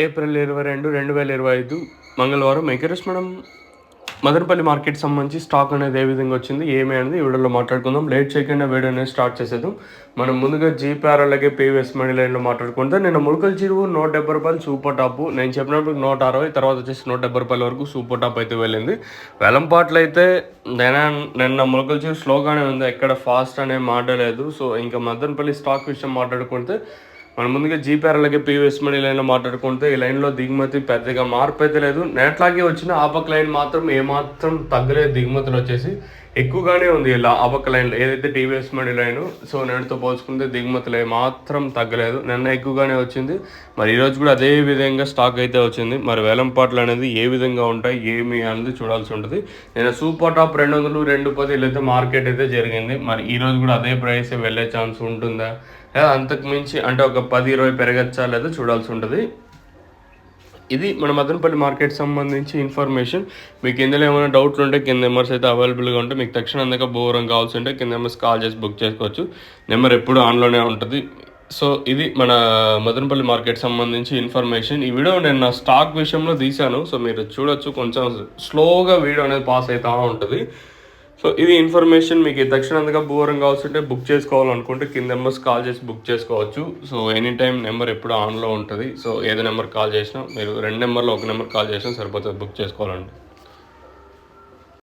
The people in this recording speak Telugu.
ఏప్రిల్ 22, 2025 మంగళవారం. ఈరోజు మనం మదనపల్లి మార్కెట్ సంబంధించి స్టాక్ అనేది ఏ విధంగా వచ్చింది ఏమి అనేది ఈ వీడియోలో మాట్లాడుకుందాం. లేట్ చేయకుండా వీడియో అనేది స్టార్ట్ చేసేద్దాం. మనం ముందుగా జీపీఆర్ అలాగే పీవీఎస్ మనీ లైన్లో మాట్లాడుకుంటే నిన్న ములకల చెరువు 170 రూపాయలు సూపర్ టాప్. నేను చెప్పినప్పుడు 160, తర్వాత వచ్చేసి 170 రూపాయల వరకు సూపర్ టాప్ అయితే వెళ్ళింది. వేలంపాట్లు అయితే నిన్న ములకల చెరువు స్లోగానే ఉంది, ఎక్కడ ఫాస్ట్ అనే మాట లేదు. సో ఇంకా మదనపల్లి స్టాక్ విషయం మాట్లాడుకుంటే మనం ముందుగా జీపీఆర్ అలాగే పీవీఎస్ మనీ లైన్లో మాట్లాడుకుంటే ఈ లైన్లో దిగుమతి పెద్దగా మార్పు అయితే లేదు. నెట్లాగే వచ్చిన ఆపక్ లైన్ మాత్రం ఏమాత్రం తగ్గలేదు. దిగుమతులు వచ్చేసి ఎక్కువగానే ఉంది ఇలా ఆపక్ లైన్లో ఏదైతే టీవీఎస్ మనీ లైన్. సో నేటితో పోల్చుకుంటే దిగుమతులు ఏమాత్రం తగ్గలేదు, నిన్న ఎక్కువగానే వచ్చింది. మరి ఈరోజు కూడా అదే విధంగా స్టాక్ అయితే వచ్చింది. మరి వేలంపాట్లు అనేది ఏ విధంగా ఉంటాయి ఏమి అనేది చూడాల్సి ఉంటుంది. నేను సూపర్ టాప్ 200, 210 ఇలా అయితే మార్కెట్ అయితే జరిగింది. మరి ఈరోజు కూడా అదే ప్రైస్ వెళ్ళే ఛాన్స్ ఉంటుందా, లేదా అంతకు మించి అంటే ఒక 10-20 పెరగచ్చా లేదా చూడాల్సి ఉంటుంది. ఇది మన మదనపల్లి మార్కెట్ సంబంధించి ఇన్ఫర్మేషన్. మీకు ఇందులో ఏమైనా డౌట్లు ఉంటే కింద నెంబర్స్ అయితే అవైలబుల్గా ఉంటే మీకు తక్షణం అందుకే బోరం కావాల్సి ఉంటే కింద నెంబర్స్ కాల్ చేసి బుక్ చేసుకోవచ్చు. నెంబర్ ఎప్పుడు ఆన్లోనే ఉంటుంది. సో ఇది మన మదనపల్లి మార్కెట్ సంబంధించి ఇన్ఫర్మేషన్. ఈ వీడియో నేను నా స్టాక్ విషయంలో తీశాను. సో మీరు చూడొచ్చు, కొంచెం స్లోగా వీడియో అనేది పాస్ అవుతూ ఉంటుంది. సో ఇది ఇన్ఫర్మేషన్. మీకు తక్షణంగా బోరం కావాల్సి ఉంటే బుక్ చేసుకోవాలనుకుంటే కింద నెంబర్స్ కాల్ చేసి బుక్ చేసుకోవచ్చు. సో ఎనీ టైం నెంబర్ ఎప్పుడు ఆన్లో ఉంటుంది. సో ఏదో నెంబర్ కాల్ చేసినా మీరు 2 నెంబర్లో ఒక నెంబర్ కాల్ చేసినా సరిపోతుంది బుక్ చేసుకోవాలంటే.